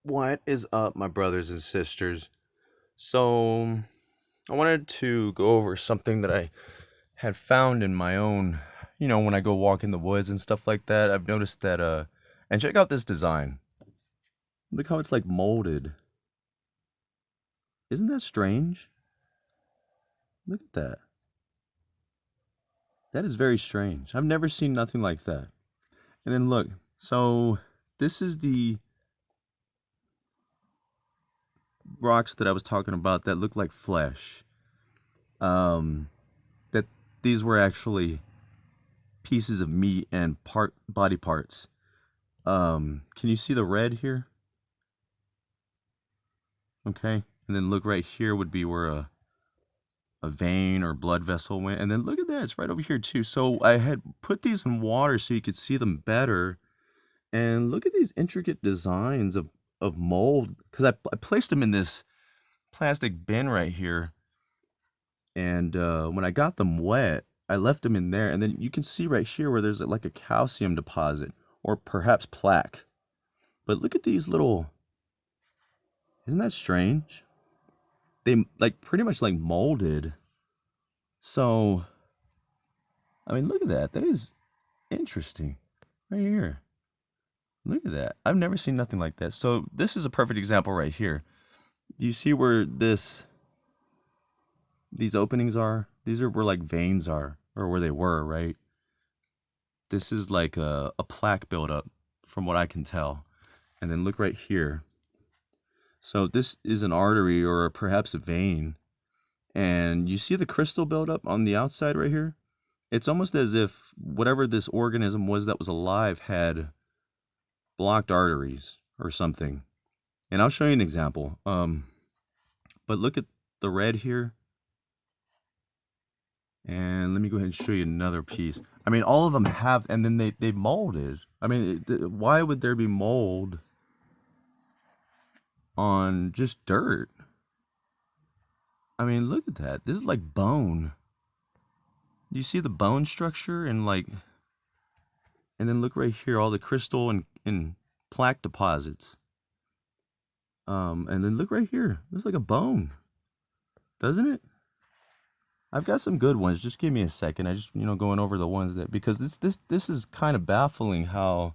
What is up, my brothers and sisters? So, I wanted to go over something that I had found in my own, when I go walk in the woods and stuff like that. I've noticed that, and check out this design. Look how it's like molded. Isn't that strange? Look at that. That is very strange. I've never seen nothing like that. And then look, so this is the rocks that I was talking about that look like flesh. Um, that these were actually pieces of meat and body parts. Can you see the red here? Okay. And then look right here would be where a vein or blood vessel went. And then look at that, it's right over here too. So I had put these in water so you could see them better. And look at these intricate designs of mold. Because I placed them in this plastic bin right here. And when I got them wet, I left them in there. And then you can see right here where there's like a calcium deposit or perhaps plaque. But look at these little, isn't that strange? They like pretty much like molded. So, I mean, look at that. That is interesting. Right here. Look at that. I've never seen nothing like that. So, this is a perfect example right here. Do you see where these openings are? These are where like veins are, or where they were, right? This is like a plaque buildup from what I can tell. And then look right here. So this is an artery or perhaps a vein. And you see the crystal buildup on the outside right here? It's almost as if whatever this organism was that was alive had blocked arteries or something. And I'll show you an example. But look at the red here. And let me go ahead and show you another piece. I mean, all of them have, and then they molded. I mean, why would there be mold on just dirt? I mean, look at that. This is like bone. You see the bone structure and like, and then look right here, all the crystal and plaque deposits. And then look right here. It's like a bone, doesn't it? I've got some good ones. Just give me a second. I just, going over the ones that, because this is kind of baffling how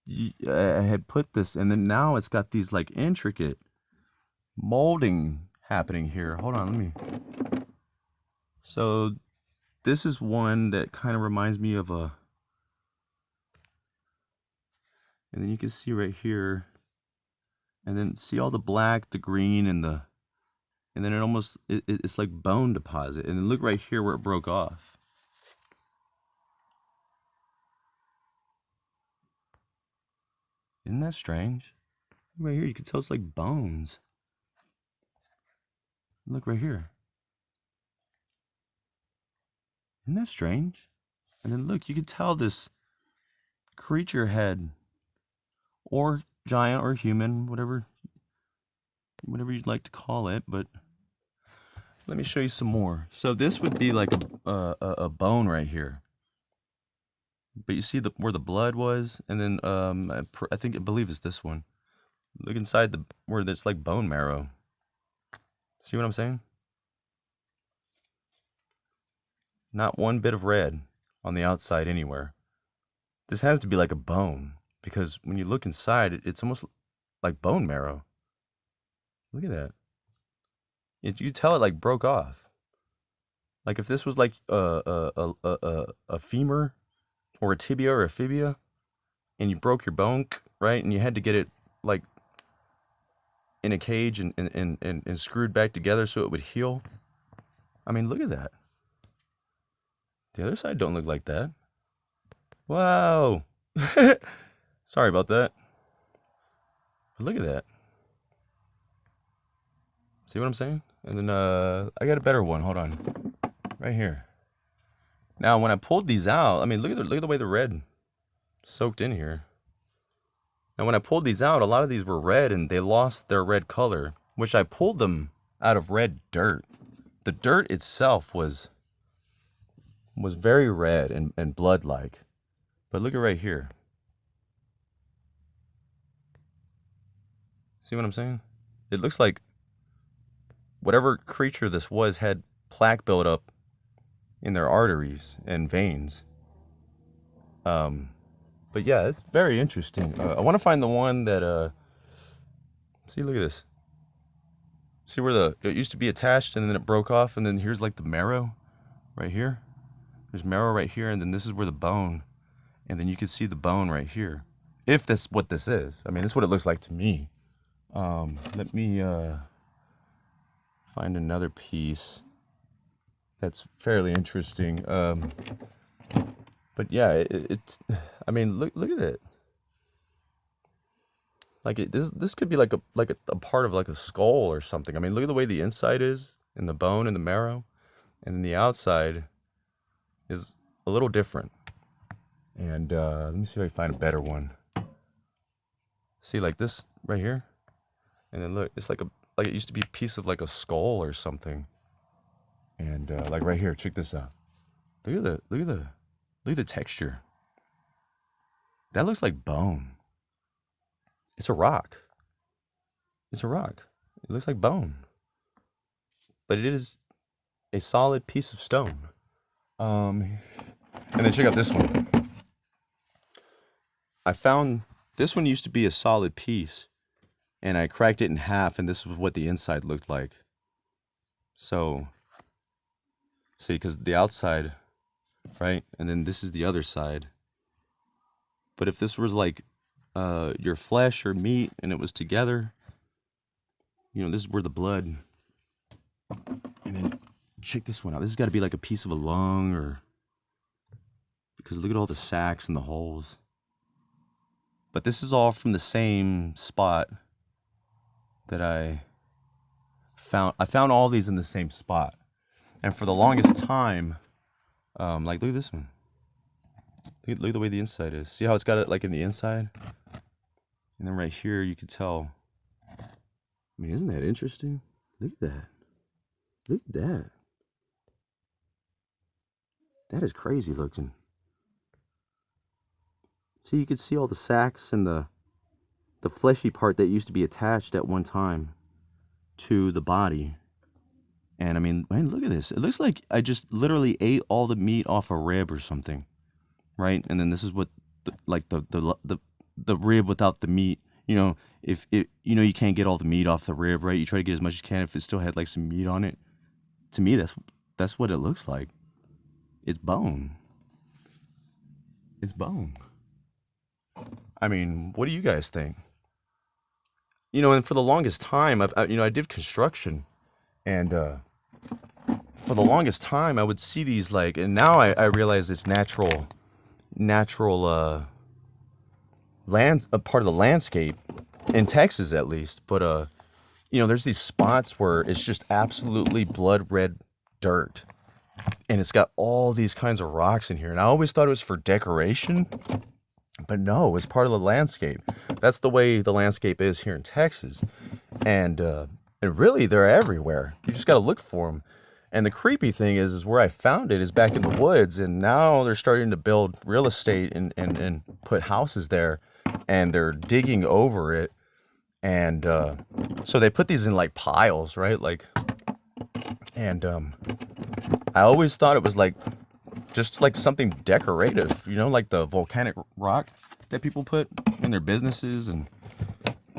I had put this, and then now it's got these like intricate molding happening here. Hold on, let me. So this is one that kind of reminds me of a, and then you can see right here, and then see all the black, the green, and then it almost, it's like bone deposit. And then look right here where it broke off. Isn't that strange? Right here, you can tell it's like bones. Look right here. Isn't that strange? And then look, you can tell this creature head, or giant or human, whatever you'd like to call it. But let me show you some more. So this would be like a bone right here. But you see where the blood was, and then I believe it's this one. Look inside where it's like bone marrow. See what I'm saying? Not one bit of red on the outside anywhere. This has to be like a bone, because when you look inside, it's almost like bone marrow. Look at that. You tell it like broke off. Like if this was like a femur or a tibia or a fibia, and you broke your bone, right? And you had to get it like in a cage and screwed back together so it would heal. I mean, look at that. The other side don't look like that. Wow. Sorry about that. But look at that. See what I'm saying? And then I got a better one. Hold on. Right here. Now, when I pulled these out, I mean, look at the way the red soaked in here. Now, when I pulled these out, a lot of these were red and they lost their red color, which I pulled them out of red dirt. The dirt itself was very red and blood-like. But look at right here. See what I'm saying? It looks like whatever creature this was had plaque buildup in their arteries and veins. But yeah, it's very interesting. I want to find the one that, see, look at this. See where it used to be attached and then it broke off, and then here's like the marrow right here. There's marrow right here, and then this is where the bone, and then you can see the bone right here. If that's what this is. I mean, this is what it looks like to me. Let me find another piece that's fairly interesting. But yeah, it's. I mean, look at it. Like this could be like a part of like a skull or something. I mean, look at the way the inside is, and the bone and the marrow, and then the outside is a little different. And let me see if I can find a better one. See, like this right here, and then look, it's like it used to be a piece of like a skull or something. And like right here, check this out. Look at the texture. That looks like bone. It's a rock. It's a rock. It looks like bone. But it is a solid piece of stone. And then check out this one. I found this one used to be a solid piece, and I cracked it in half, and this was what the inside looked like. So, see, because the outside, right? And then this is the other side. But if this was like your flesh or meat and it was together, this is where the blood. And then check this one out. This has got to be like a piece of a lung, or because look at all the sacs and the holes. But this is all from the same spot that I found. I found all these in the same spot. And for the longest time, like look at this one. Look at the way the inside is. See how it's got it like in the inside? And then right here you can tell. I mean, isn't that interesting? Look at that. Look at that. That is crazy looking. See, you can see all the sacs and the fleshy part that used to be attached at one time to the body. And I mean, man, look at this. It looks like I just literally ate all the meat off a rib or something, right? And then this is what, the rib without the meat. If it, you can't get all the meat off the rib, right? You try to get as much as you can if it still had like some meat on it. To me, that's what it looks like. It's bone. It's bone. I mean, what do you guys think? And for the longest time, I did construction, and for the longest time, I would see these and now I realize it's natural lands, a part of the landscape in Texas at least. But there's these spots where it's just absolutely blood red dirt, and it's got all these kinds of rocks in here. And I always thought it was for decoration, but no, it's part of the landscape. That's the way the landscape is here in Texas, and really they're everywhere. You just got to look for them. And the creepy thing is where I found it is back in the woods, and now they're starting to build real estate and put houses there, and they're digging over it. And so they put these in like piles, right? And I always thought it was just like something decorative, like the volcanic rock that people put in their businesses, and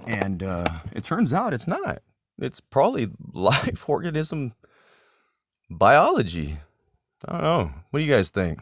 it turns out it's not. It's probably life organism biology. I don't know. What do you guys think?